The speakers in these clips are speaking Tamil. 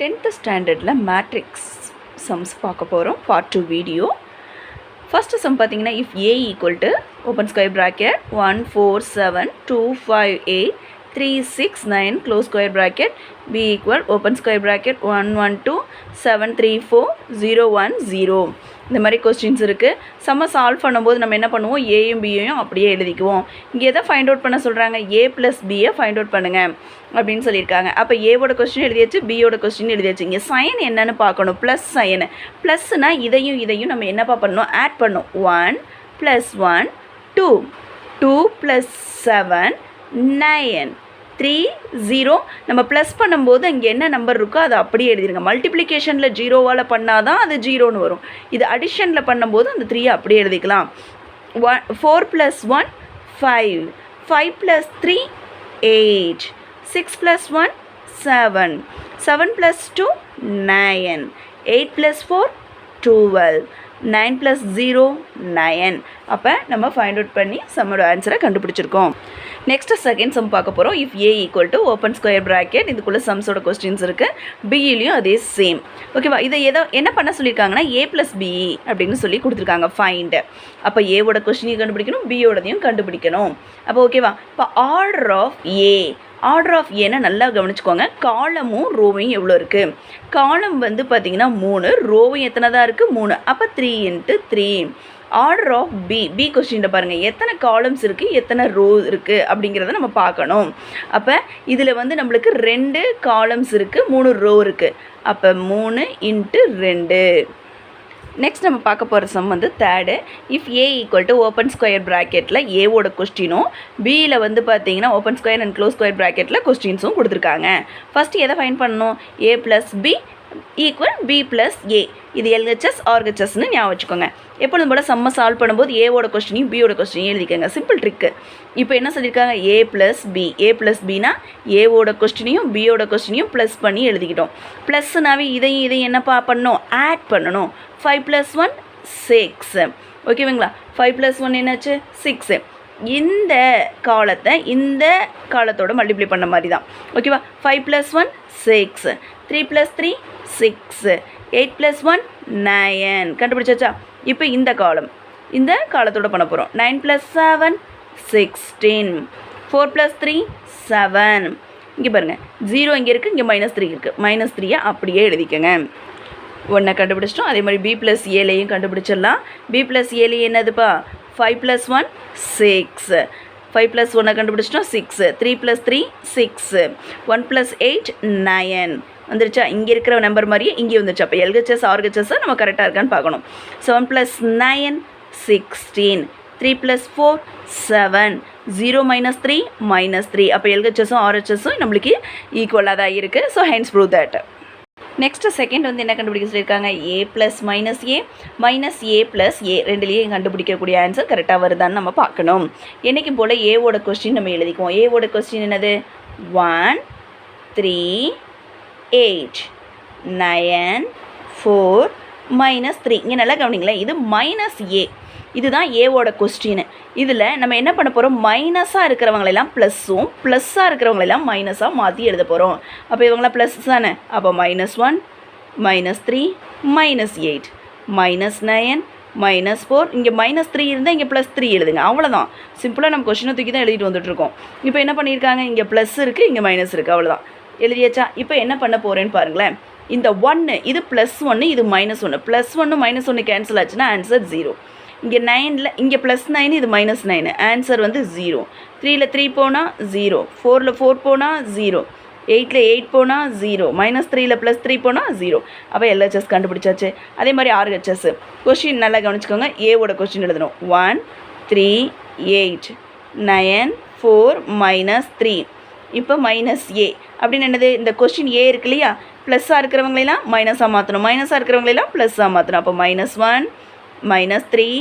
10th ஸ்டாண்டர்டில் மேட்ரிக்ஸ் சம்ஸ் பார்க்க போகிறோம். Part 2 video. ஃபஸ்ட்டு சம் பார்த்தீங்கன்னா, if A equal to open square bracket 1 4 7 2 5 8 3 6 9 close square bracket B equal open square bracket 1 1 2 7 3 4 0 1 0. இந்த மாதிரி கொஸ்டின்ஸ் இருக்குது. சம்ம சால்வ் பண்ணும்போது நம்ம என்ன பண்ணுவோம், ஏயும் பியையும் அப்படியே எழுதிக்குவோம். இங்கே எதை ஃபைண்ட் அவுட் பண்ண சொல்கிறாங்க, ஏ ப்ளஸ் பியை ஃபைண்ட் அவுட் பண்ணுங்கள் அப்படின்னு சொல்லியிருக்காங்க. அப்போ ஏவோட கொஸ்டின் எழுதியாச்சு, பியோட கொஸ்டின் எழுதியாச்சு. இங்கே சைன் என்னன்னு பார்க்கணும், ப்ளஸ் சைனு. ப்ளஸ்னால் இதையும் நம்ம என்னப்பா பண்ணணும், ஆட் பண்ணணும். 1 + 1 2 2 + 7 9 3 0. நம்ம ப்ளஸ் பண்ணும்போது அங்கே என்ன நம்பர் இருக்கோ அதை அப்படியே எழுதிருங்க. மல்டிப்ளிகேஷனில் ஜீரோவால் பண்ணால் தான் அது ஜீரோன்னு வரும். இது அடிஷனில் பண்ணும்போது அந்த 3 அப்படியே எழுதிக்கலாம். 4 + 1 5 5 + 3 8 6 + 1 7 7 + 2 9 8 + 4 12 9 + 0 9. அப்போ நம்ம ஃபைண்ட் அவுட் பண்ணி சம்மோட ஆன்சரை கண்டுபிடிச்சிருக்கோம். நெக்ஸ்ட்டு செகண்ட் சம் பார்க்க போகிறோம். If A equal to open square bracket, இதுக்குள்ளே சம்ஸோட கொஸ்டின்ஸ் இருக்குது. பியிலையும் அதே சேம். ஓகேவா, இதை என்ன பண்ண சொல்லியிருக்காங்கன்னா, ஏ ப்ளஸ் பி அப்படின்னு சொல்லி கொடுத்துருக்காங்க ஃபைண்டு. அப்போ ஏவோட கொஸ்டினையும் கண்டுபிடிக்கணும், பியோடதையும் கண்டுபிடிக்கணும். அப்போ ஓகேவா, இப்போ ஆர்டர் ஆஃப் ஏன்னா நல்லா கவனிச்சுக்கோங்க. காலமும் ரோவையும் எவ்வளோ இருக்குது, காலம் வந்து பார்த்திங்கன்னா 3, ரோவும் எத்தனை தான் இருக்குது 3. அப்போ 3 × 3. ஆர்டர் ஆஃப் பி கொஸ்டினில் பாருங்கள் எத்தனை காலம்ஸ் இருக்குது எத்தனை ரோ இருக்குது அப்படிங்கிறத நம்ம பார்க்கணும். அப்போ இதில் வந்து நம்மளுக்கு 2 காலம்ஸ் இருக்குது 3 ரோ இருக்குது. அப்போ 3 × 2. நெக்ஸ்ட் நம்ம பார்க்க போகிற சம் வந்து third. If A equal to open square ப்ராக்கெட்டில் ஏவோட கொஸ்டினும் பியில் வந்து பார்த்தீங்கன்னா open square and close square ப்ராக்கெட்டில் கொஸ்டின்ஸும் கொடுத்துருக்காங்க. ஃபஸ்ட்டு எதை ஃபைண்ட் பண்ணணும், a plus b equal b plus a. இது எல்ஹெச்எஸ் ஆர்ஹெச்எஸ்ன்னு ஞாபகம் வச்சுக்கோங்க. எப்பொழுதும் போல் சம்ம சால்வ் பண்ணும்போது ஏவோட கொஸ்டினையும் பியோட கொஸ்டினையும் எழுதிக்கோங்க. Simple trick. இப்போ என்ன சொல்லியிருக்காங்க, ஏ ப்ளஸ் பி. ஏ ப்ளஸ் பினா ஏவோட கொஸ்டினையும் பியோட கொஸ்டினையும் ப்ளஸ் பண்ணி எழுதிக்கிட்டோம். ப்ளஸ்னாவே இதையும் என்னப்பா பண்ணணும், ஆட் பண்ணணும். 5 + 1 6. ஓகேங்களா, 5 + 1 என்னாச்சு 6. இந்த காலத்தை இந்த காலத்தோட மல்டிப்ளை பண்ண மாதிரி தான். ஓகேவா, 5 + 1 6 3 + 3 6 8 + 1 9. கண்டுபிடிச்சாச்சா. இப்போ இந்த காலத்தோட பண்ண போகிறோம். 9 + 7 16 4 + 3 7. இங்கே பாருங்கள் 0 இங்கே இருக்குது, இங்கே -3 இருக்குது. -3 அப்படியே எழுதிக்கங்க. 1 கண்டுபிடிச்சிட்டோம். அதே மாதிரி பி ப்ளஸ் ஏலையும் கண்டுபிடிச்சிடலாம். பி ப்ளஸ் ஏலையும் என்னதுப்பா, 5 + 1 6. 5 + 1 கண்டுபிடிச்சிட்டோம் 6. 3 + 3 6 1 + 8 9 வந்துருச்சா. இங்கே இருக்கிற நம்பர் மாதிரியே இங்கே வந்துருச்சு. அப்போ எல்ஹெச்எஸ் ஆர்ஹெச்எஸ் நம்ம கரெக்டாக இருக்கான்னு பார்க்கணும். 7 + 9 16 3 + 4 7 0 - 3 -3. அப்போ எல்ஹெச்எஸும் ஆர்ஹெச்எஸும் நம்மளுக்கு ஈக்குவலாக தான் இருக்குது. So hence prove that. Next second வந்து என்ன கண்டுபிடிக்க சொல்லியிருக்காங்க, ஏ ப்ளஸ் ஏ ப்ளஸ் ஏ ரெண்டுலேயும் கண்டுபிடிக்கக்கூடிய ஆன்சர் கரெக்டாக வருதான்னு நம்ம பார்க்கணும். என்றைக்கும் போல் ஏவோட கொஸ்டின் நம்ம எழுதிக்குவோம். ஏவோட கொஸ்டின் என்னது, 1 3 8 9 4 -3. இங்கே நல்லா கவனிங்களேன், இது -a. இதுதான் ஏவோட கொஸ்டின். இதில் நம்ம என்ன பண்ண போகிறோம், மைனஸாக இருக்கிறவங்களெல்லாம் ப்ளஸ்ஸும் ப்ளஸ்ஸாக இருக்கிறவங்களெல்லாம் மைனஸாக மாற்றி எழுத போகிறோம். அப்போ இவங்களாம் ப்ளஸ் தானே. அப்போ -1 -3 -8 -9 -4. இங்கே -3 இருந்தால் இங்கே +3 எழுதுங்க. அவ்வளோதான். சிம்பிளாக நம்ம கொஸ்டினை தூக்கி தான் எழுதிட்டு வந்துட்டுருக்கோம். இப்போ என்ன பண்ணியிருக்காங்க, இங்கே ப்ளஸ் இருக்குது இங்கே மைனஸ் இருக்குது. அவ்வளோதான் எழுதியாச்சா. இப்போ என்ன பண்ண போகிறேன்னு பாருங்களேன். இந்த 1 இது +1 இது -1. +1 -1 கேன்சல் ஆச்சுன்னா ஆன்சர் 0. இங்கே 9ல் இங்கே +9 இது -9. ஆன்சர் வந்து 0. 3ல் 3 போனால் 0. 4ல் 4 போனால் 0. 8ல் 8 போனால் 0. -3ல் +3 போனால் 0. அப்போ எல்ஹெச்எஸ் கண்டுபிடிச்சாச்சு. அதே மாதிரி ஆர்ஹெச்எஸ் கொஸ்டின் நல்லா கவனிச்சுக்கோங்க. ஏவோட கொஸ்டின் எழுதணும். 1 3 8 9 4 -3. இப்போ -a அப்படின்னு என்னது, இந்த கொஸ்டின் ஏ இருக்கு இல்லையா, ப்ளஸ்ஸாக இருக்கிறவங்களெல்லாம் மைனஸாக மாற்றணும், மைனஸாக இருக்கிறவங்களெல்லாம் ப்ளஸ்ஸாக மாற்றணும். அப்போ -1 -3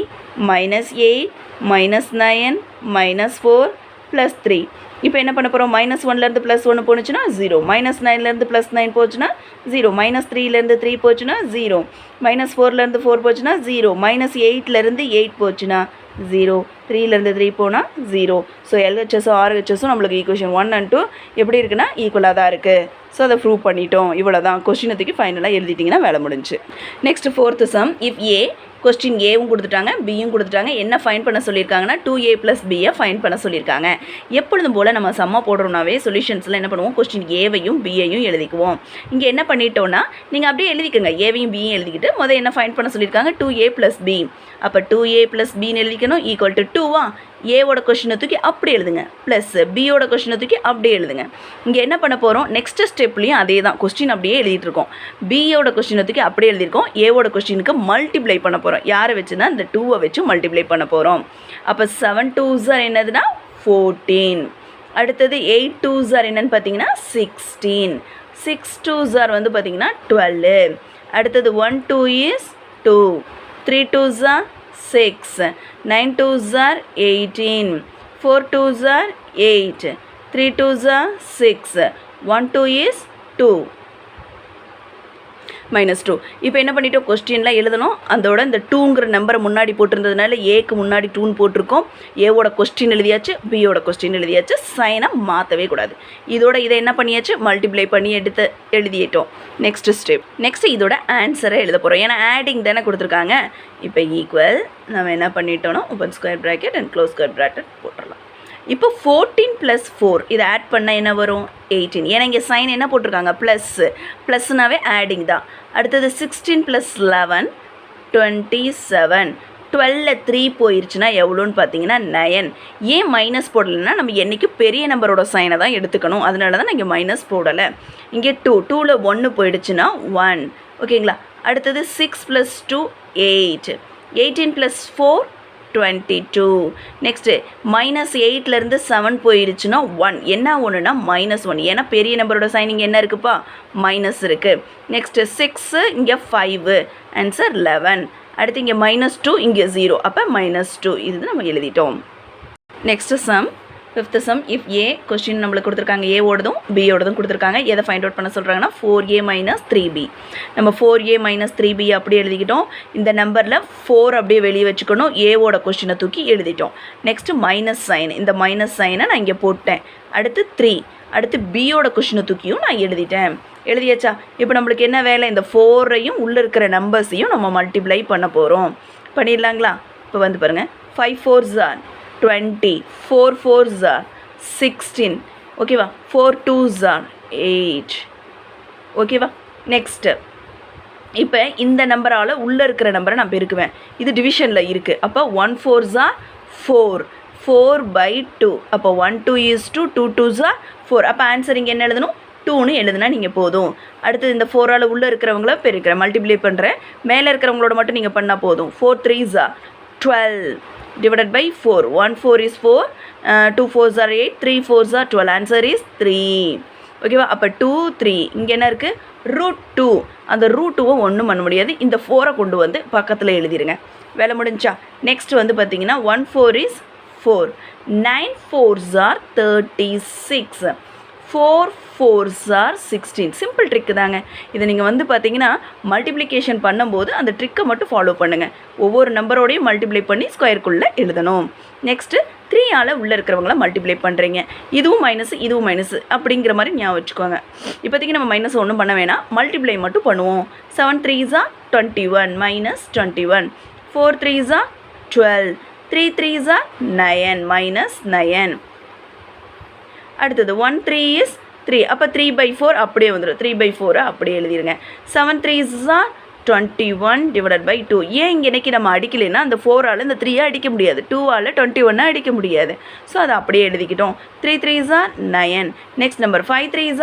-8 -9 -4 +3. இப்போ என்ன பண்ண போகிறோம், -1லேருந்து +1 போணுச்சுன்னா 0, -9லேருந்து +9 போச்சுன்னா 0, -3லேருந்து 3 போச்சுன்னா 0, -4லேருந்து 4 போச்சுன்னா 0, -8லேருந்து 8 போச்சுன்னா 0. 3லேருந்து 3 போனால் 0. ஸோ LHSும் RHSும் நம்மளுக்கு ஈக்குவேஷன் 1 and 2 எப்படி இருக்குன்னா ஈக்குவலாக தான் இருக்குது. ஸோ அதை ப்ரூவ் பண்ணிட்டோம். இவ்வளோ தான் கொஸ்டினை தூக்கி ஃபைனலாக எழுதிட்டிங்கன்னா வேலை முடிஞ்சு. Next 4th sum. If A question ஏவும் கொடுத்துட்டாங்க, பியும் கொடுத்துட்டாங்க. என்ன ஃபைன் பண்ண சொல்லியிருக்காங்கன்னா 2a + bயை ஃபைன் பண்ண சொல்லியிருக்காங்க. எப்பொழுதும் போல் நம்ம சம்மா போடுறோம்னாவே சொல்யூஷன்ஸில் என்ன பண்ணுவோம், கொஸ்டின் ஏவையும் பியையும் எழுதிக்குவோம். இங்கே என்ன பண்ணிட்டோன்னா நீங்கள் அப்படியே எழுதிக்கோங்க, ஏவையும் பியும் எழுதிக்கிட்டு முதல் என்ன ஃபைன் பண்ண சொல்லியிருக்காங்க 2a + b. அப்போ 2a + bன்னு எழுதிக்கணும் ஈக்குவல் டு 2வா. ஏவோட கொஸ்டினை தூக்கி அப்படி எழுதுங்க, ப்ளஸ் பியோட கொஸ்டினை தூக்கி அப்படியே எழுதுங்க. இங்கே என்ன பண்ண போகிறோம், நெக்ஸ்ட் ஸ்டெப்லேயும் அதே தான் கொஸ்டின் அப்படியே எழுதிட்டு இருக்கோம். பியோட கொஸ்டினை தூக்கி அப்படியே எழுதியிருக்கோம். ஏவோட கொஸ்டினுக்கு மல்டிப்ளை பண்ண போகிறோம். யாரை வச்சுன்னா இந்த 2வை வச்சு மல்டிப்ளை பண்ண போகிறோம். அப்போ 7 2s என்னதுன்னா 14. அடுத்தது 8 2s என்னன்னு பார்த்தீங்கன்னா 16. 6 2s வந்து பார்த்தீங்கன்னா 12. அடுத்தது 1 2 is 2. 3 2s 6. 9 2s 18. 4 2s 8. 3 2s 6. 1 2 is 2 -2. இப்போ என்ன பண்ணிட்டோம், கொஸ்டின்லாம் எழுதணும். அதோட இந்த 2ங்கிற நம்பரை முன்னாடி போட்டிருந்ததுனால ஏக்கு முன்னாடி 2ன்னு போட்டிருக்கோம். ஏவோட கொஸ்டின் எழுதியாச்சு, பியோட கொஸ்டின் எழுதியாச்சு. சைனை மாற்றவே கூடாது. இதோட இதை என்ன பண்ணியாச்சு, மல்டிப்ளை பண்ணி எழுதிட்டோம். Next step. நெக்ஸ்ட் இதோட ஆன்சரை எழுத போகிறோம். ஏன்னா ஆடிங் தானே கொடுத்துருக்காங்க. இப்போ ஈக்குவல் நம்ம என்ன பண்ணிட்டோன்னா open square bracket and close square bracket போட்டுடலாம். இப்போ 14 + 4 இதை ஆட் பண்ணால் என்ன வரும் 18. ஏன்னா இங்கே சைன் என்ன போட்டிருக்காங்க ப்ளஸ்னாவே ஆடிங் தான். அடுத்தது 16 + 11 27. 12ல் 3 போயிடுச்சுன்னா எவ்வளோன்னு பார்த்தீங்கன்னா 9. ஏன் மைனஸ் போடலைன்னா நம்ம என்றைக்கும் பெரிய நம்பரோட சைனை தான் எடுத்துக்கணும். அதனால தான் நான் இங்கே மைனஸ் போடலை. இங்கே 2ல் 1 போயிடுச்சுன்னா 1. ஓகேங்களா. அடுத்தது 6 + 2 8. 18 + 4 22. நெக்ஸ்ட்டு -8லேருந்து 7 போயிடுச்சுன்னா 1. என்ன ஒன்றுனா -1. ஏன்னா பெரிய நம்பரோட சைனிங் என்ன இருக்குப்பா, மைனஸ் இருக்குது. நெக்ஸ்ட்டு 6 இங்கே 5. ஆன்சர் 11. அடுத்து இங்கே -2 இங்கே 0. அப்போ -2 இது நம்ம எழுதிட்டோம். Next sum 5th sum. If A question நம்மளுக்கு கொடுத்துருக்காங்க, ஏவோடதும் பியோடதும் கொடுத்துருக்காங்க. எதை ஃபைண்ட் அவுட் பண்ண சொல்கிறாங்கன்னா 4a - 3b. நம்ம 4a - 3b அப்படியே எழுதிக்கிட்டோம். இந்த நம்பரில் 4 அப்படியே வெளியே வச்சுக்கணும். ஏவோட கொஸ்டினை தூக்கி எழுதிட்டோம். நெக்ஸ்ட்டு மைனஸ் சைன், இந்த மைனஸ் சைனை நான் இங்கே போட்டேன். அடுத்து 3. அடுத்து பியோட கொஸ்டினை தூக்கியும் நான் எழுதிட்டேன். எழுதியாச்சா. இப்போ நம்மளுக்கு என்ன வேலை, இந்த 4ஐயும் உள்ளே இருக்கிற நம்பர்ஸையும் நம்ம மல்டிப்ளை பண்ண போகிறோம். பண்ணிடலாங்களா. இப்போ வந்து பாருங்கள், 5 4s 20. 4 4s 16. ஓகேவா. 4 2s 8. ஓகேவா. நெக்ஸ்ட்டு இப்போ இந்த நம்பரால் உள்ளே இருக்கிற நம்பரை நான் பெருக்குவேன். இது டிவிஷனில் இருக்குது. அப்போ 1 4s 4. 4/2. அப்போ 1 2 is 2. 2 2s 4. அப்போ ஆன்சர் இங்கே என்ன எழுதணும், 2ன்னு எழுதுனா நீங்கள் போதும். அடுத்தது இந்த 4ஆல் உள்ளே இருக்கிறவங்கள பெருக்கிறேன், மல்டிப்ளை பண்ணுறேன். மேலே இருக்கிறவங்களோட மட்டும் நீங்கள் பண்ணால் போதும். 4 3s 12 divided by 4. 1 4 is 4. 2 4s 8. 3 4s 12. Answer is 3. ஓகேவா. அப்போ 2 3. இங்கே என்ன இருக்குது, √2. அந்த √2வை ஒன்றும் பண்ண முடியாது. இந்த 4ஐ கொண்டு வந்து பக்கத்தில் எழுதிடுங்க. வேலை முடிஞ்சா. நெக்ஸ்ட் வந்து பார்த்தீங்கன்னா 1 4 is 4. 9 4s 36. 4 4s 16. Simple trick தாங்க. இதை நீங்கள் வந்து பார்த்தீங்கன்னா மல்டிப்ளிகேஷன் பண்ணும்போது அந்த ட்ரிக்கை மட்டும் ஃபாலோ பண்ணுங்கள். ஒவ்வொரு நம்பரோடையும் மல்டிப்ளை பண்ணி ஸ்கொயருக்குள்ளே எழுதணும். நெக்ஸ்ட்டு 3ஆல் உள்ளே இருக்கிறவங்கள மல்டிப்ளை பண்ணுறீங்க. இதுவும் மைனஸ் இதுவும் மைனஸ் அப்படிங்கிற மாதிரி ஞாபகம் வச்சுக்கோங்க. இப்போதைக்கு நம்ம மைனஸ் ஒன்றும் பண்ண வேணாம், மல்டிப்ளை மட்டும் பண்ணுவோம். 7 3s 21 -21. 4 3s 12. 3 3s 9 -9. அடுத்தது 1 3 is 3. அப்போ 3/4 அப்படியே வந்துடும். 3/4 அப்படியே எழுதிடுங்க. 7 3s 21 divided by 2. ஏன் இங்கே இன்றைக்கி நம்ம அடிக்கலைன்னா அந்த 4ஆல் இந்த 3 அடிக்க முடியாது, 2ஆல் 21 அடிக்க முடியாது. ஸோ அதை அப்படியே எழுதிக்கிட்டோம். 3 3s 9. Next number 5 3s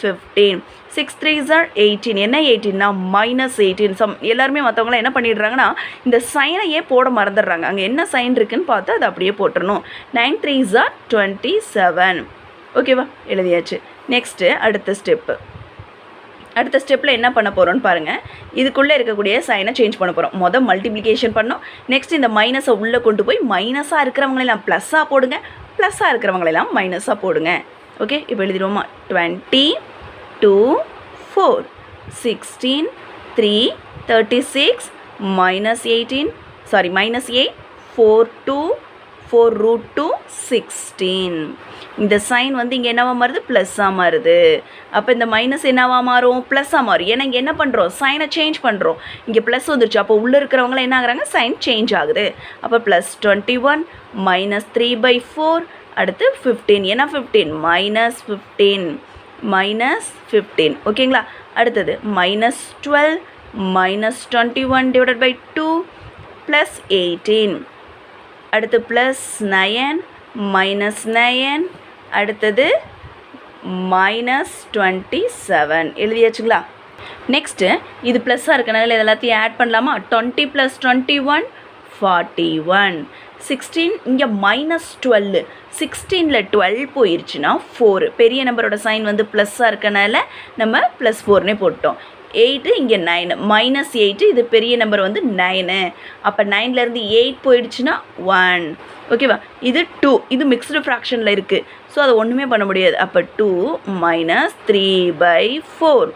15. 6 3s 18. என்ன 18னா -18. எல்லாருமே மற்றவங்களாம் என்ன பண்ணிடுறாங்கன்னா இந்த சைனையே போட மறந்துடுறாங்க. அங்கே என்ன சைன் இருக்குன்னு பார்த்து அதை அப்படியே போட்டுடணும். 9 3s 27. ஓகேவா, எழுதியாச்சு. நெக்ஸ்ட்டு அடுத்த ஸ்டெப்பில் என்ன பண்ண போகிறோன்னு பாருங்கள். இதுக்குள்ளே இருக்கக்கூடிய சைனை சேஞ்ச் பண்ண போகிறோம். மொதல் மல்டிப்ளிகேஷன் பண்ணோம். நெக்ஸ்ட் இந்த மைனஸை உள்ளே கொண்டு போய் மைனஸாக இருக்கிறவங்களெல்லாம் ப்ளஸ்ஸாக போடுங்க, ப்ளஸ்ஸாக இருக்கிறவங்களெல்லாம் மைனஸாக போடுங்க. ஓகே, இப்போ எழுதிடுவோமா. 20 2 4 16 3 36 -8 4 16. இந்த சைன் வந்து இங்கே என்னவா மாறுது, ப்ளஸ்ஸாக மாறுது. அப்போ இந்த மைனஸ் என்னவா மாறும், ப்ளஸ்ஸாக மாறும். ஏன்னா இங்கே என்ன பண்ணுறோம், சைனை சேஞ்ச் பண்ணுறோம். இங்கே ப்ளஸ் வந்துருச்சு, அப்போ உள்ளே இருக்கிறவங்களாம் என்ன ஆகுறாங்க, சைன் சேஞ்ச் ஆகுது. அப்போ +21 -3/4 அடுத்து 15. ஏன்னா 15 -15 ஓகேங்களா. அடுத்தது -12 -21 / 2 +18. அடுத்து +9 -9 அடுத்தது -27 எழுதியாச்சுங்களா. நெக்ஸ்ட்டு இது ப்ளஸ்ஸாக இருக்கனால இது எல்லாத்தையும் ஆட் பண்ணலாமா. 20 + 21 41. 16 இங்கே -12. 16ல் 12 போயிடுச்சுன்னா 4. பெரிய நம்பரோட சைன் வந்து ப்ளஸ்ஸாக இருக்கனால நம்ம +4னே போட்டோம். 8 இங்கே 9 -8 இது பெரிய நம்பர் வந்து 9. அப்போ 9லேருந்து 8 போயிடுச்சுன்னா 1 ஓகேவா. இது 2 இது மிக்ஸ்டு ஃப்ராக்ஷனில் இருக்குது, ஸோ அதை ஒன்றுமே பண்ண முடியாது. அப்போ 2 -3/4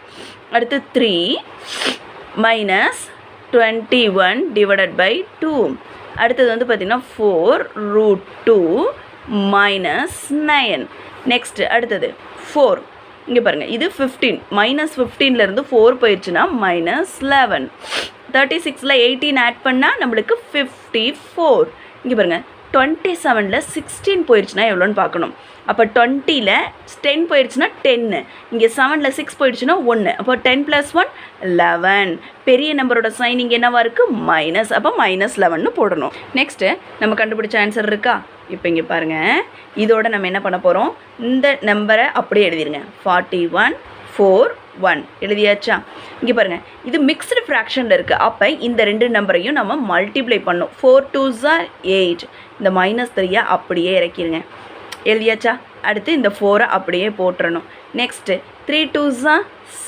அடுத்து 3 -21 / 2 அடுத்தது வந்து பார்த்திங்கன்னா 4√2 -9. நெக்ஸ்ட்டு அடுத்தது 4 இங்கே பாருங்கள் இது 15 -15லேருந்து 4 போயிடுச்சுன்னா -11. 36ல் 18 ஆட் பண்ணால் நம்மளுக்கு 54. இங்கே பாருங்கள் 27ல் 16 போயிடுச்சுன்னா எவ்வளோன்னு பார்க்கணும். அப்போ 20ல் 10 போயிடுச்சுன்னா 10. இங்கே 7ல் 6 போயிடுச்சுன்னா 1. அப்போ 10 + 1 11. பெரிய நம்பரோட சைன் இங்கே என்னவா இருக்குது, மைனஸ். அப்போ -11ன்னு போடணும். நெக்ஸ்ட்டு நம்ம கண்டுபிடிச்ச ஆன்சர் இருக்கா. இப்போ இங்கே பாருங்கள், இதோட நம்ம என்ன பண்ண போகிறோம், இந்த நம்பரை அப்படியே எழுதிருங்க. 41 4 1 எழுதியாச்சா. இங்கே பாருங்கள் இது மிக்ஸ்டு ஃப்ராக்ஷனில் இருக்குது. அப்போ இந்த ரெண்டு நம்பரையும் நம்ம மல்டிப்ளை பண்ணோம். 4 2s are 8. இந்த -3 அப்படியே இறக்கிடுங்க. எழுதியாச்சா. அடுத்து இந்த 4 அப்படியே போட்டுறணும். Next 3 2s are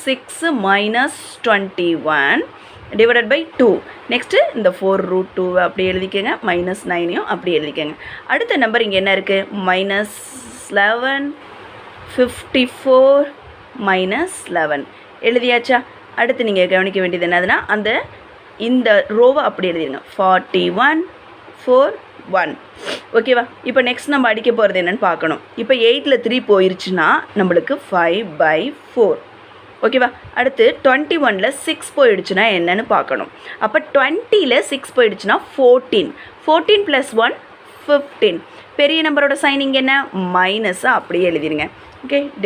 6 -21 / 2. நெக்ஸ்ட்டு இந்த 4√2 அப்படி எழுதிக்கங்க. -9 அப்படி எழுதிக்கங்க. அடுத்த நம்பர் இங்கே என்ன இருக்குது, -11 54 -11 எழுதியாச்சா. அடுத்து நீங்கள் கவனிக்க வேண்டியது என்னதுன்னா, இந்த ரோவை அப்படி எழுதிடுங்க. 41 4 1 ஓகேவா. இப்போ நெக்ஸ்ட் நம்ம அடிக்க போகிறது என்னென்னு பார்க்கணும். இப்போ 8ல் 3 போயிடுச்சுன்னா நம்மளுக்கு 5/4 ஓகேவா. அடுத்து 21ல் 6 போயிடுச்சுன்னா என்னென்னு பார்க்கணும். அப்போ 20ல் 6 போயிடுச்சுன்னா 14. 14 + 1 15. பெரிய நம்பரோட சைனிங் என்ன, மைனஸாக அப்படியே எழுதிடுங்க. ஓகே /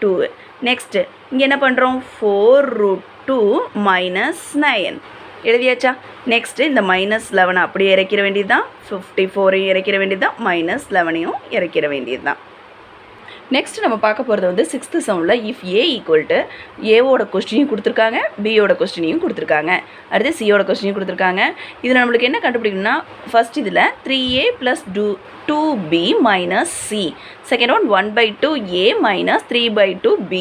2. நெக்ஸ்ட்டு இங்கே என்ன பண்ணுறோம், 4√2 -9 எழுதியாச்சா. நெக்ஸ்ட்டு இந்த -11 அப்படியே இறக்கிற வேண்டியது தான். 54 இறக்கிற வேண்டியது தான். -11 இறக்கிற வேண்டியது தான். நெக்ஸ்ட் நம்ம பார்க்க போகிறது வந்து 6th சம்மில் இஃப் ஏ = ஏவோட கொஸ்டினையும் கொடுத்துருக்காங்க, பியோட கொஸ்டினையும் கொடுத்துருக்காங்க, அடுத்து சியோட கொஸ்டினையும் கொடுத்துருக்காங்க. இதில் நம்மளுக்கு என்ன கண்டுபிடிக்கணும்னா, ஃபஸ்ட் இதில் 3a + 2b - c, second one 1/2a - 3/2b.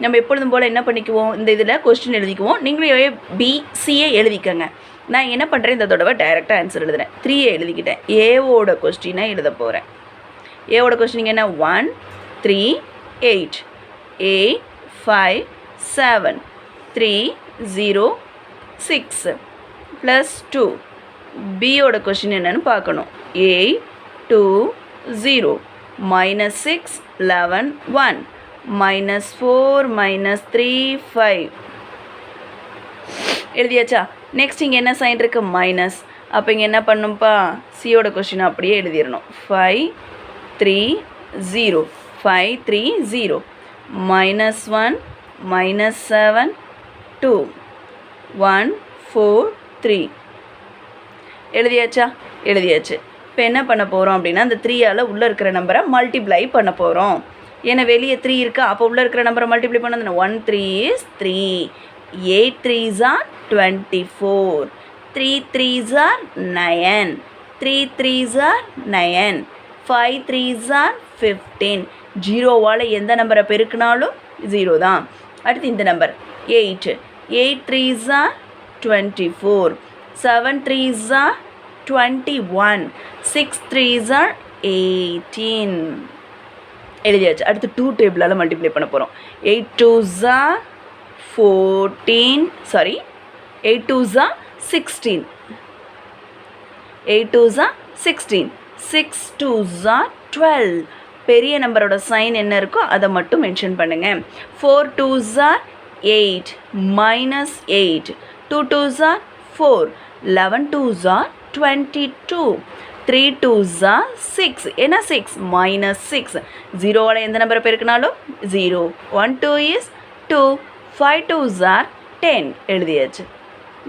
நம்ம எப்பொழுதும் போல் என்ன பண்ணிக்குவோம், இந்த இதில் கொஸ்டின் எழுதிக்குவோம். நீங்களும் பிசியை எழுதிக்கங்க. நான் என்ன பண்ணுறேன், இந்த தடவை டைரெக்டாக ஆன்சர் எழுதுகிறேன். 3a எழுதிக்கிட்டேன். ஏவோட கொஸ்டினை எழுத போகிறேன். ஏவோட கொஸ்டின் என்ன, 1 3 8 8 5 7 3 0 6 +2. பியோட கொஸ்டின் என்னன்னு பார்க்கணும். 8 2 0 -6 11 1 -4 -3 5 எழுதியாச்சா. நெக்ஸ்ட் இங்கே என்ன சைன் இருக்குது, மைனஸ். அப்போ இங்கே என்ன பண்ணும்ப்பா, சியோட கொஸ்டின் அப்படியே எழுதிடணும். 5 3 0 5 3 0 -1 -7 2 1 4 3 எழுதியாச்சா. எழுதியாச்சு. இப்போ என்ன பண்ண போகிறோம் அப்படின்னா, அந்த 3ஆல் உள்ளே இருக்கிற நம்பரை மல்டிப்ளை பண்ண போகிறோம். ஏன்னா வெளியே 3 இருக்கா, அப்போ உள்ளே இருக்கிற நம்பரை மல்டிப்ளை பண்ணது 1 3 is 3, 8 3s are 24, 3 3s are 9, 3 3s are 9, 5 3s are 15. 0வால் எந்த நம்பரை பெருக்கினாலும் 0 தான். அடுத்து இந்த number 8 8 3s are 24, 7 3s are 21, 6 3s are 18 எழுதியாச்சு. அடுத்து 2 டேபிளால் மல்டிப்ளை பண்ண போகிறோம். 8 2s are 14 8 2s are 16, 8 2s are 16, 6 2s are 12. பெரிய நம்பரோட சைன் என்ன இருக்கோ அதை மட்டும் மென்ஷன் பண்ணுங்க. 4 2s are 8 minus 8, 2 2s are 4, 11 2s are 22, 3 2s are 6, என்ன 6 minus 6. 0வோட எந்த நம்பரை பெருக்கினாலும் 0. 1 2 is 2, 5 2s are 10 எழுதியாச்சு.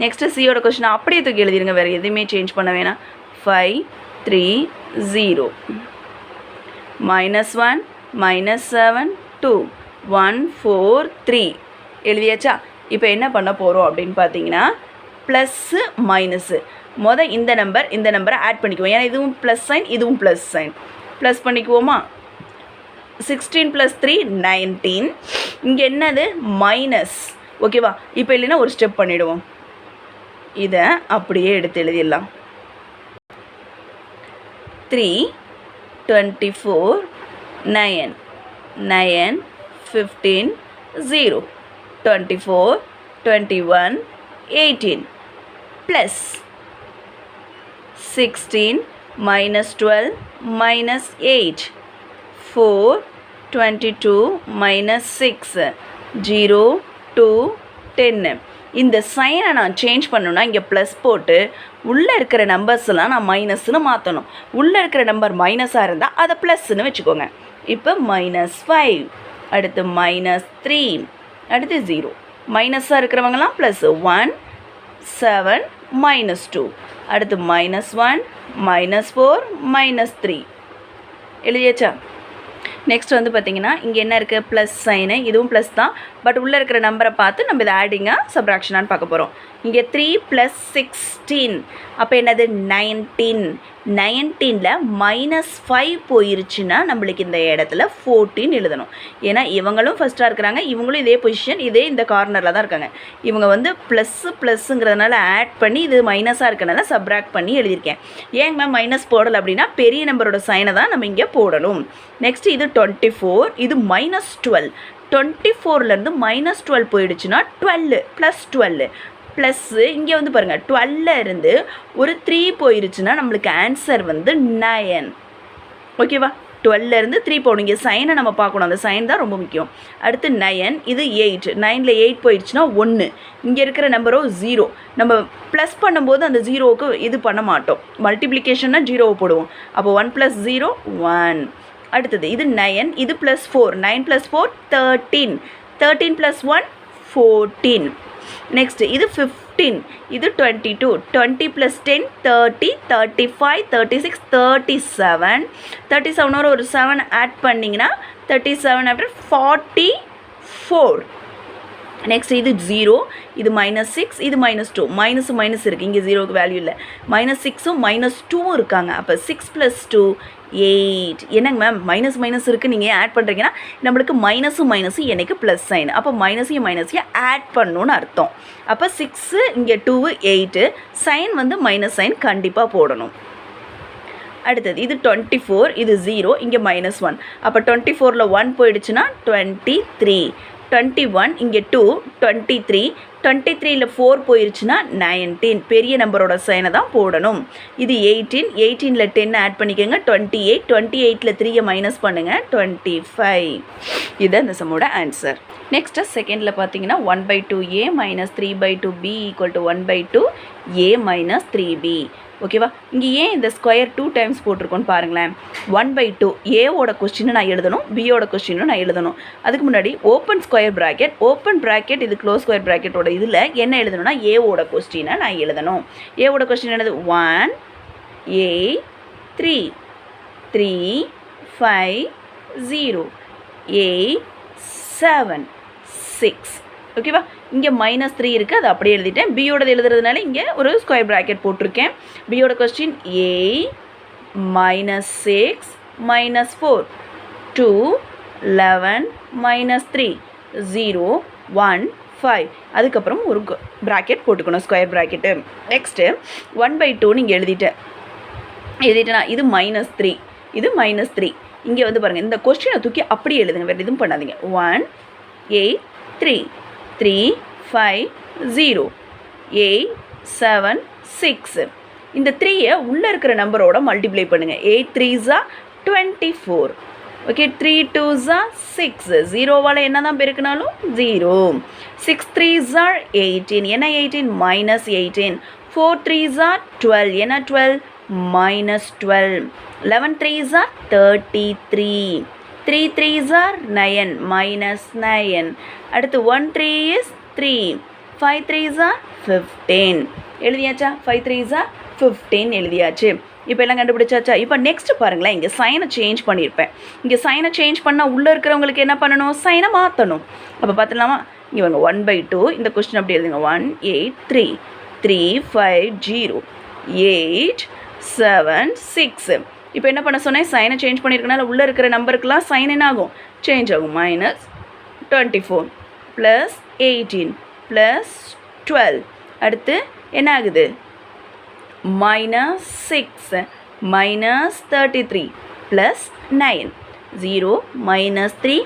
நெக்ஸ்ட்டு சியோட கொஸ்டின் அப்படியே தூக்கி எழுதிருங்க, வேறு எதுவுமே சேஞ்ச் பண்ண வேணாம். 5 3 0, -1 -7 2, 1 4 3 எழுதியாச்சா. இப்போ என்ன பண்ண போகிறோம் அப்படின்னு பார்த்தீங்கன்னா ப்ளஸ்ஸு மைனஸு இந்த நம்பரை ஆட் பண்ணிக்குவோம். ஏன்னா இதுவும் ப்ளஸ் சைன் இதுவும் ப்ளஸ் சைன். ப்ளஸ் பண்ணிக்குவோமா. 16 + 3 19. இங்கே என்னது மைனஸ். ஓகேவா. இப்போ இல்லைன்னா ஒரு ஸ்டெப் பண்ணிவிடுவோம், இதை அப்படியே எடுத்து எழுதிடலாம். 3 24 9 9 15 0, 24 21 18 ப்ளஸ் 16 -12 -8, 4 22 -6, 0 2 10. இந்த சைனை நான் சேஞ்ச் பண்ணணுன்னா இங்கே ப்ளஸ் போட்டு உள்ளே இருக்கிற நம்பர்ஸ்லாம் நான் மைனஸ்னு மாற்றணும். உள்ளே இருக்கிற நம்பர் மைனஸாக இருந்தால் அதை ப்ளஸ்ன்னு வச்சுக்கோங்க. இப்போ -5, அடுத்து -3, அடுத்து 0. மைனஸாக இருக்கிறவங்கலாம் +1 7 -2, அடுத்து -1 -4 -3 எழுதியாச்சா. நெக்ஸ்ட் வந்து பார்த்திங்கன்னா இங்கே என்ன இருக்குது ப்ளஸ் சைனு, இதுவும் ப்ளஸ் தான், பட் உள்ளே இருக்கிற நம்பரை பார்த்து நம்ம இதை ஆடிங்காக சப்ராக்ஷனான்னு பார்க்க போகிறோம். இங்கே 3 + 16 அப்போ என்னது 19. 19ல் -5 போயிருச்சுன்னா நம்மளுக்கு இந்த இடத்துல 14 எழுதணும். ஏன்னா இவங்களும் ஃபஸ்ட்டாக இருக்கிறாங்க, இவங்களும் இதே பொசிஷன், இதே இந்த கார்னரில் தான் இருக்காங்க. இவங்க வந்து ++ங்கிறதுனால ஆட் பண்ணி இது மைனஸாக இருக்கனால சப்ராக்ட் பண்ணி எழுதியிருக்கேன். ஏங்க மேம் மைனஸ் போடலை அப்படின்னா பெரிய நம்பரோட சைனை தான் நம்ம இங்கே போடணும். நெக்ஸ்ட் இது 24, இது -12. 24லேருந்து -12 போயிடுச்சுன்னா 12 +12 ப்ளஸ்ஸு இங்கே வந்து பாருங்கள் 12லேருந்து ஒரு 3 போயிருச்சுன்னா நம்மளுக்கு ஆன்சர் வந்து 9. ஓகேவா. 12லேருந்து 3 போகணும். இங்கே சைனை நம்ம பார்க்கணும், அந்த சைன் தான் ரொம்ப முக்கியம். அடுத்து 9, இது 8. 9ல் 8 போயிடுச்சுன்னா 1. இங்கே இருக்கிற நம்பரோ 0. நம்ம ப்ளஸ் பண்ணும்போது அந்த 0வுக்கு இது பண்ண மாட்டோம், மல்டிப்ளிகேஷன்னா 0வை போடுவோம். அப்போ 1 + 0 1. அடுத்தது இது 9, இது +4. 9 + 4 13, 13 + 1 14. நெக்ஸ்ட் இது 15, இது 22, 20 + 10 30, 35 36 37. 37 ஒரு 7 ஆட் பண்ணிங்கன்னா 37 after 44. நெக்ஸ்ட் இது 0, இது -6, இது -2. மைனஸ் இருக்குது, இங்கே 0க்கு வேல்யூ இல்லை. -6ம் -2ம் இருக்காங்க. அப்போ 6 + 2 8. என்னங்க மேம் மைனஸ் இருக்குது, நீங்கள் ஏன் ஆட் பண்ணுறீங்கன்னா நம்மளுக்கு மைனஸு எனக்கு ப்ளஸ் சைன். அப்போ மைனஸையும் ஆட் பண்ணணுன்னு அர்த்தம். அப்போ 6 இங்கே 2 8, சைன் வந்து மைனஸ் சைன் கண்டிப்பாக போடணும். அடுத்தது இது 24, இது 0, இங்கே -1. அப்போ 24ல் 1 போயிடுச்சுன்னா 23, 21 இங்கே 2 23, 23ல் 4 போயிடுச்சுன்னா 19. பெரிய நம்பரோட சைனை தான் போடணும். இது 18, 18ல் 10 ஆட் பண்ணிக்கோங்க 28, 28ல் 3 மைனஸ் பண்ணுங்கள் 25. இது அந்த சம்மோட ஆன்சர். நெக்ஸ்ட்டு செகண்டில் பார்த்தீங்கன்னா 1/2a - 3/2b = 1/2a - 3b. ஓகேவா. இங்கே ஏன் இந்த ஸ்கொயர் 2 டைம்ஸ் போட்டிருக்கோன்னு பாருங்களேன். 1/2 ஏவோட கொஸ்டினை நான் எழுதணும், பியோட கொஸ்டினும் நான் எழுதணும். அதுக்கு முன்னாடி ஓப்பன் ப்ராக்கெட் இது க்ளோஸ் ஸ்கொயர் ப்ராக்கெட்டோட இதில் என்ன எழுதணும்னா ஏவோட கொஸ்டினை நான் எழுதணும். ஏவோட கொஸ்டின் என்னது 1 8 3 3 5 0 8 7 6. ஓகேவா. இங்கே -3 இருக்குது, அது அப்படியே எழுதிட்டேன். பியோடது எழுதுறதுனால இங்கே ஒரு ஸ்கொயர் ப்ராக்கெட் போட்டிருக்கேன். பியோட கொஸ்டின் a -6 -4 2 11 -3 0 1 5. அதுக்கப்புறம் ஒரு ப்ராக்கெட் போட்டுக்கணும், ஸ்கொயர் ப்ராக்கெட்டு. நெக்ஸ்ட்டு 1/2 நீங்கள் எழுதிட்டேனா இது -3, இது -3. இங்கே வந்து பாருங்கள், இந்த கொஸ்டினை தூக்கி அப்படியே எழுதுங்க, வேறு எதுவும் பண்ணாதீங்க. 1 8 3 3 5 0 8 7 6. இந்த 3யை உள்ளே இருக்கிற நம்பரோட மல்டிப்ளை பண்ணுங்கள். 8 3s are 24. Okay, 3 2s are 6. ஜீரோவால் என்ன தான் பெருக்கினாலும் 0. 6 3s are 18. என்ன 18? மைனஸ் 18. 4 3s are 12. என்ன 12? Minus 12. 11 3s are 33. 3 3s are 9. Minus 9. அடுத்து 1 3 is 3. 5 3s are 15. எழுதியாச்சா? 5 3s are 15 எழுதியாச்சு. இப்போ எல்லாம் கண்டுபிடிச்சாச்சா? இப்போ நெக்ஸ்ட் பாருங்களேன், இங்கே சைனை சேஞ்ச் பண்ணியிருப்பேன். இங்கே சைனை சேஞ்ச் பண்ணால் உள்ளே இருக்கிறவங்களுக்கு என்ன பண்ணணும்? சைனை மாற்றணும். அப்போ பார்த்துலாமா? இங்கே வாங்க 1/2. இந்த கொஸ்டின் அப்படி எழுதுங்க. 1 8 3 3 5 0 8 7 6. இப்போ என்ன பண்ண சொன்னேன்? சைனை சேஞ்ச் பண்ணியிருக்கனால உள்ளே இருக்கிற நம்பருக்கெல்லாம் சைன் என்ன ஆகும்? சேஞ்ச் ஆகும். Minus 24 plus 18 plus 12. அடுத்து என்ன ஆகுது? Minus 6 minus 33 plus 9. 0 minus 3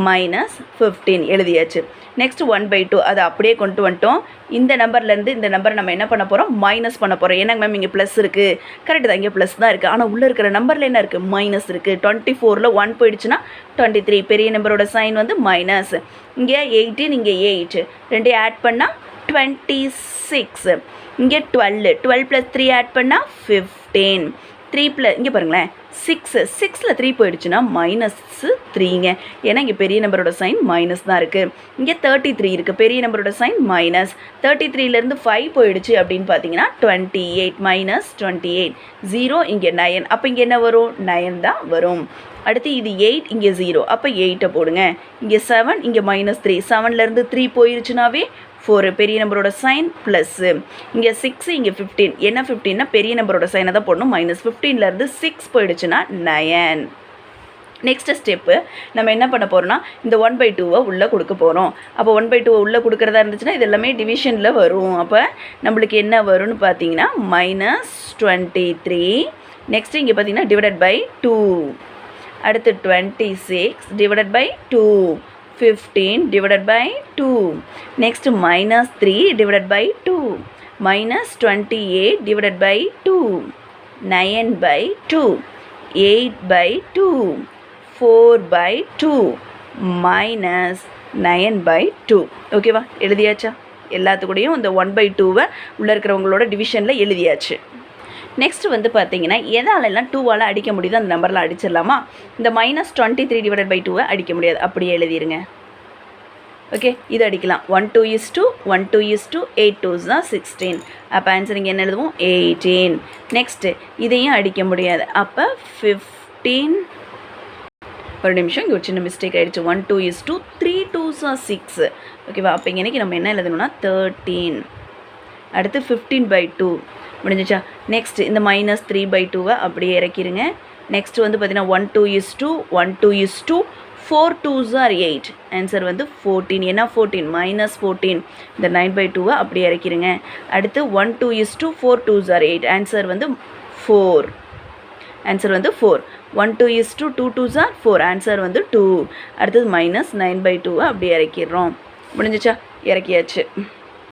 minus 15 எழுதியாச்சு. நெக்ஸ்ட் 1/2 அதை அப்படியே கொண்டு வந்துட்டோம். இந்த நம்பர்லேருந்து இந்த நம்பரை நம்ம என்ன பண்ண போகிறோம்? மைனஸ் பண்ண போகிறோம். ஏன்னா மேம் இங்கே ப்ளஸ் இருக்குது. கரெக்டு தான், இங்கே ப்ளஸ் தான் இருக்குது. ஆனால் உள்ளே இருக்கிற நம்பரில் என்ன இருக்குது? மைனஸ் இருக்குது. 24ல் 1 போயிடுச்சுன்னா 23. பெரிய நம்பரோட சைன் வந்து மைனஸ். இங்கே 18, இங்கே 8, ரெண்டையும் ஆட் பண்ணால் 26. இங்கே 12 12 + 3 ஆட் பண்ணால் 15. 3 + இங்கே பாருங்களேன் 6 6ல் 3 போயிடுச்சுன்னா மைனஸ் 3ங்க. ஏன்னா இங்கே பெரிய நம்பரோட சைன் மைனஸ் தான் இருக்குது. இங்கே 33 இருக்குது. பெரிய நம்பரோட சைன் மைனஸ். 33லேருந்து 5 போயிடுச்சு அப்படின்னு பார்த்தீங்கன்னா 28 மைனஸ் 28. 0 இங்கே 9. அப்போ இங்கே என்ன வரும்? 9 தான் வரும். அடுத்து இது 8, இங்கே 0. அப்போ 8 போடுங்க. இங்கே 7, இங்கே -3. 7லேருந்து 3 போயிடுச்சுனாவே 4. பெரிய நம்பரோட சைன் ப்ளஸ்ஸு. இங்கே 6, இங்கே 15. என்ன 15னா பெரிய நம்பரோட சைனை தான் போடணும். -15லேருந்து 6 போயிடுச்சுன்னா 9. நெக்ஸ்ட் ஸ்டெப்பு நம்ம என்ன பண்ண போகிறோம்னா இந்த 1/2 உள்ளே கொடுக்க போகிறோம். அப்போ 1/2 உள்ளே கொடுக்குறதா இருந்துச்சுன்னா இது எல்லாமே டிவிஷனில் வரும். அப்போ நம்மளுக்கு என்ன வரும்னு பார்த்தீங்கன்னா -23. நெக்ஸ்ட் இங்கே பார்த்தீங்கன்னா /2. அடுத்து 26 /2. 15 /2. Next -3 /2. -28 /2. 9/2. 8/2. 4/2. -9/2. ஓகேவா? எழுதியாச்சா? எல்லாத்துக்கூடையும் இந்த 1/2 உள்ளே இருக்கிறவங்களோட டிவிஷனில் எழுதியாச்சு. நெக்ஸ்ட் வந்து பார்த்தீங்கன்னா எதாலெல்லாம் 2வால் அடிக்க முடியுது அந்த நம்பரில் அடிச்சிடலாமா? இந்த -23 /2 அடிக்க முடியாது. அப்படியே எழுதிருங்க. ஓகே, இது அடிக்கலாம். 1 2 is 2 1 2 is 2 8 2s தான் 16. அப்போ ஆன்சர் இங்கே என்ன எழுதுவோம்? 18. நெக்ஸ்ட்டு இதையும் அடிக்க முடியாது. அப்போ 15. ஒரு நிமிஷம், இங்கே ஒரு சின்ன மிஸ்டேக் ஆகிடுச்சு. 1 2 is 2 3 2s are 6. ஓகேவா? அப்போ இன்றைக்கி நம்ம என்ன எழுதணும்னா 13. அடுத்து 15/2 முடிஞ்சிச்சா? நெக்ஸ்ட் இந்த -3/2 அப்படியே இறக்கிடுங்க. நெக்ஸ்ட் வந்து பார்த்தீங்கன்னா 1 2 is 2 1 2 is 2 4 2s are 8. Answer வந்து 14. என்ன 14? -14. இந்த 9/2 அப்படியே இறக்கிடுங்க. அடுத்து 1 2 is 2 4 2s are 8. ஆன்சர் வந்து 4. ஆன்சர் வந்து 4. 1 2 is 2 2 2s are 4. ஆன்சர் வந்து 2. அடுத்தது -9/2 அப்படியே இறக்கிடுறோம். முடிஞ்சிச்சா? இறக்கியாச்சு.